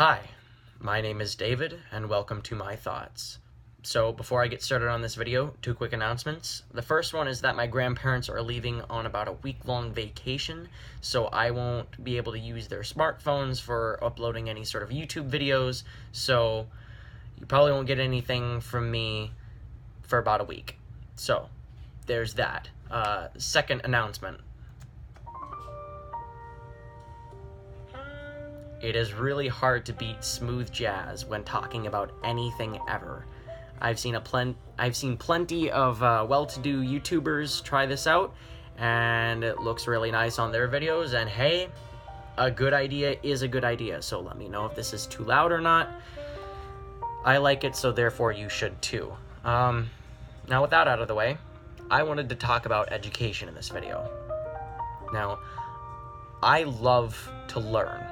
Hi, my name is David, and welcome to My Thoughts. So before I get started on this video, two quick announcements. The first one is that my grandparents are leaving on about a week-long vacation, so I won't be able to use their smartphones for uploading any sort of YouTube videos, so you probably won't get anything from me for about a week. So, there's that. Second announcement. It is really hard to beat smooth jazz when talking about anything ever. I've seen plenty of well-to-do YouTubers try this out, and it looks really nice on their videos, and hey, a good idea is a good idea, so let me know if this is too loud or not. I like it, so therefore you should too. Now with that out of the way, I wanted to talk about education in this video. Now, I love to learn.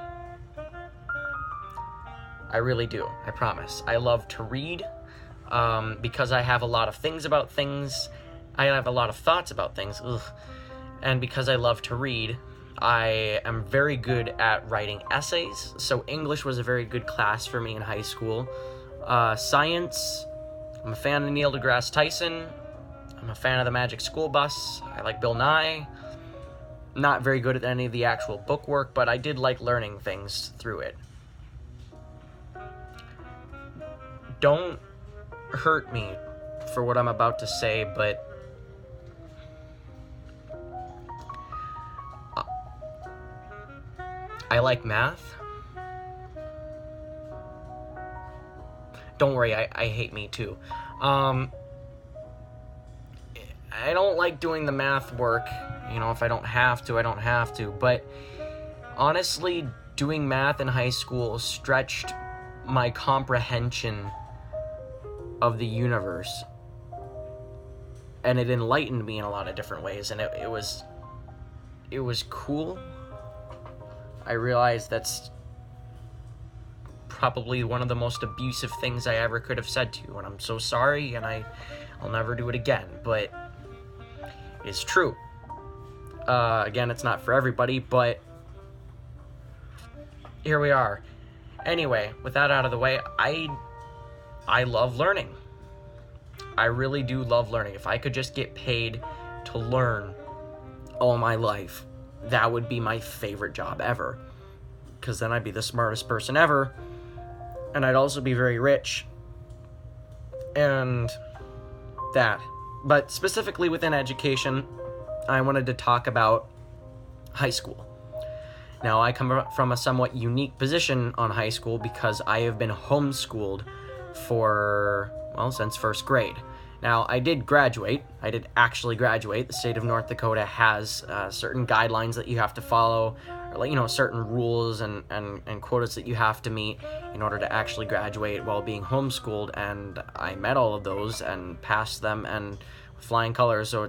I really do, I promise. I love to read, because I have a lot of things about things. I have a lot of thoughts about things, and because I love to read, I am very good at writing essays, so English was a very good class for me in high school. Science, I'm a fan of Neil deGrasse Tyson. I'm a fan of the Magic School Bus. I like Bill Nye. Not very good at any of the actual book work, but I did like learning things through it. Don't hurt me for what I'm about to say, but I like math. Don't worry, I hate me too. I don't like doing the math work. You know, if I don't have to, I don't have to. But honestly, doing math in high school stretched my comprehension of the universe, and it enlightened me in a lot of different ways, and it was cool. I realized that's probably one of the most abusive things I ever could have said to you, and I'm so sorry, and I'll never do it again, but it's true. Again, it's not for everybody, but here we are. Anyway, with that out of the way, I love learning. I really do love learning. If I could just get paid to learn all my life, that would be my favorite job ever. Because then I'd be the smartest person ever, and I'd also be very rich. And that. But specifically within education, I wanted to talk about high school. Now, I come from a somewhat unique position on high school because I have been homeschooled since first grade. Now, I did graduate. I did actually graduate. The state of North Dakota has certain guidelines that you have to follow, or certain rules and quotas that you have to meet in order to actually graduate while being homeschooled, and I met all of those and passed them, and with flying colors, so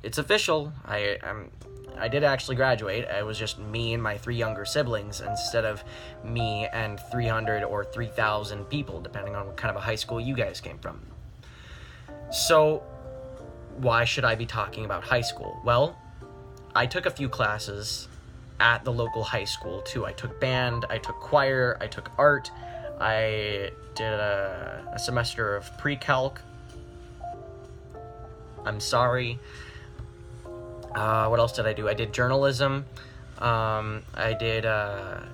it's official. I did actually graduate. It was just me and my 3 younger siblings instead of me and 300 or 3,000 people, depending on what kind of a high school you guys came from. So, why should I be talking about high school? Well, I took a few classes at the local high school, too. I took band, I took choir, I took art, I did a semester of pre-calc. I'm sorry. What else did I do? I did journalism. I did a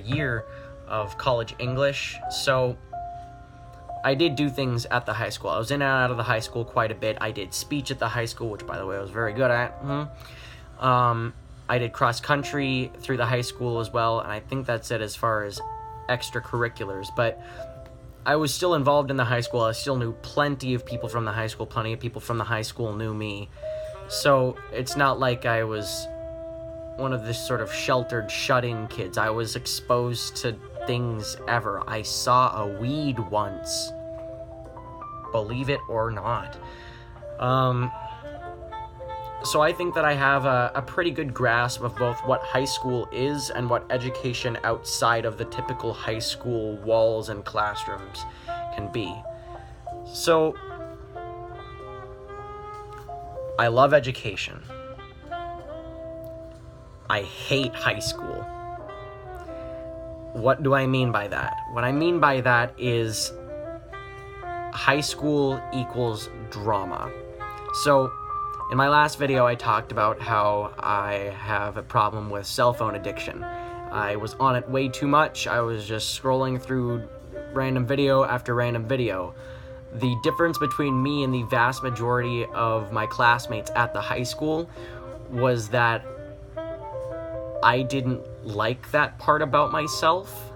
year of college English. So I did do things at the high school. I was in and out of the high school quite a bit. I did speech at the high school, which, by the way, I was very good at. I did cross country through the high school as well, and I think that's it as far as extracurriculars. But I was still involved in the high school. I still knew plenty of people from the high school. Plenty of people from the high school knew me. So it's not like I was one of this sort of sheltered, shut-in kids. I was exposed to things ever. I saw a weed once. Believe it or not. So I think that I have a pretty good grasp of both what high school is and what education outside of the typical high school walls and classrooms can be. So, I love education. I hate high school. what do I mean by that? What I mean by that is high school equals drama. So, in my last video, I talked about how I have a problem with cell phone addiction. I was on it way too much. I was just scrolling through random video after random video. The difference between me and the vast majority of my classmates at the high school was that I didn't like that part about myself,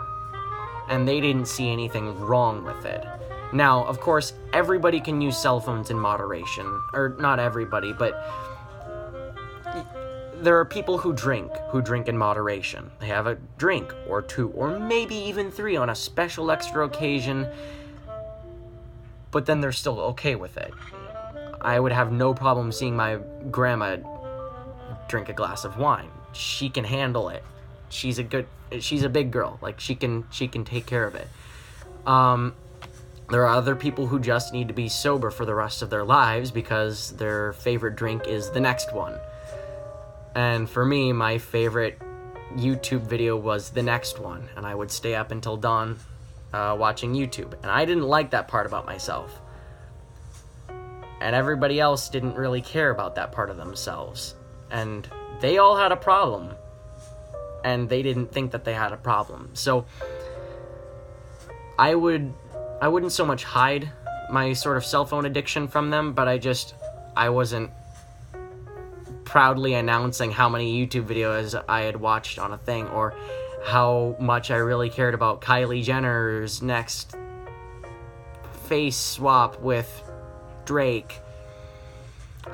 and they didn't see anything wrong with it. Now, of course, everybody can use cell phones in moderation. Or, not everybody, but there are people who drink in moderation. They have a drink, or two, or maybe even three on a special extra occasion, but then they're still okay with it. I would have no problem seeing my grandma drink a glass of wine. She can handle it. She's a big girl. Like, she can take care of it. There are other people who just need to be sober for the rest of their lives because their favorite drink is the next one. And for me, my favorite YouTube video was the next one, and I would stay up until dawn watching YouTube. And I didn't like that part about myself. And everybody else didn't really care about that part of themselves. And they all had a problem. And they didn't think that they had a problem. So I wouldn't so much hide my sort of cell phone addiction from them, but I wasn't proudly announcing how many YouTube videos I had watched on a thing, or how much I really cared about Kylie Jenner's next face swap with Drake.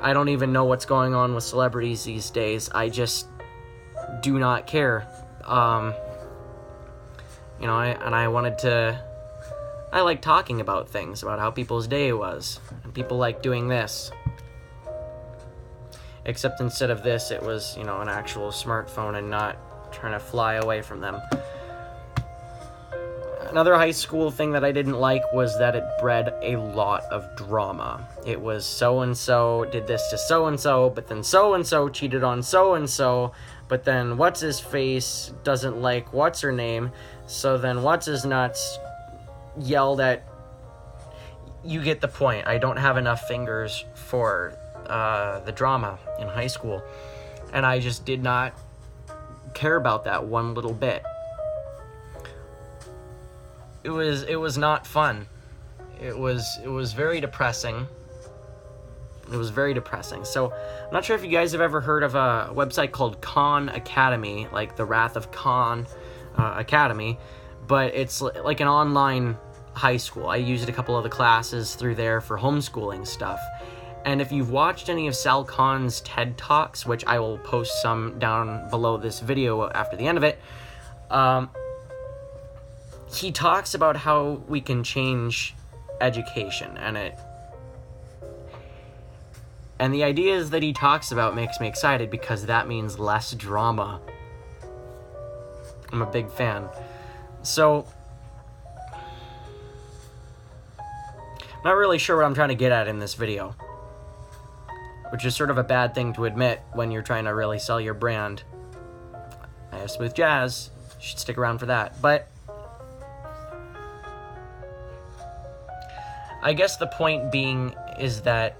I don't even know what's going on with celebrities these days. I just do not care. I like talking about things, about how people's day was, and people like doing this. Except instead of this, it was, an actual smartphone and not trying to fly away from them. Another high school thing that I didn't like was that it bred a lot of drama. It was so-and-so did this to so-and-so, but then so-and-so cheated on so-and-so, but then what's-his-face doesn't like what's-her-name, so then what's-his-nuts yelled at. You get the point. I don't have enough fingers for the drama in high school, and I just did not care about that one little bit. It was not fun. It was very depressing. It was very depressing. So, I'm not sure if you guys have ever heard of a website called Khan Academy, like the Wrath of Khan Academy, but it's like an online high school. I used a couple of the classes through there for homeschooling stuff. And if you've watched any of Sal Khan's TED Talks, which I will post some down below this video after the end of it, he talks about how we can change education, and the ideas that he talks about makes me excited because that means less drama. I'm a big fan. So, I'm not really sure what I'm trying to get at in this video, which is sort of a bad thing to admit when you're trying to really sell your brand. I have Smooth Jazz. You should stick around for that. But I guess the point being is that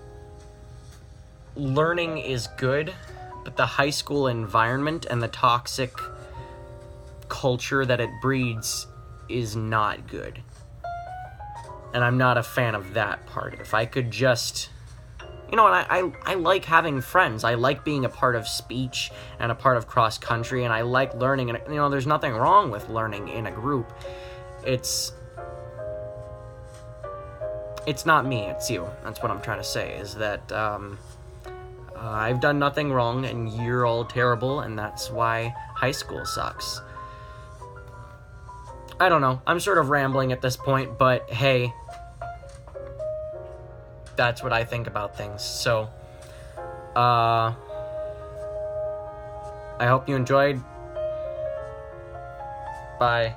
learning is good, but the high school environment and the toxic culture that it breeds is not good. And I'm not a fan of that part. If I could just, and I like having friends. I like being a part of speech and a part of cross country, and I like learning, and there's nothing wrong with learning in a group. It's not me, it's you. That's what I'm trying to say, is that I've done nothing wrong and you're all terrible, and that's why high school sucks. I don't know. I'm sort of rambling at this point, but hey, that's what I think about things. So, I hope you enjoyed. Bye.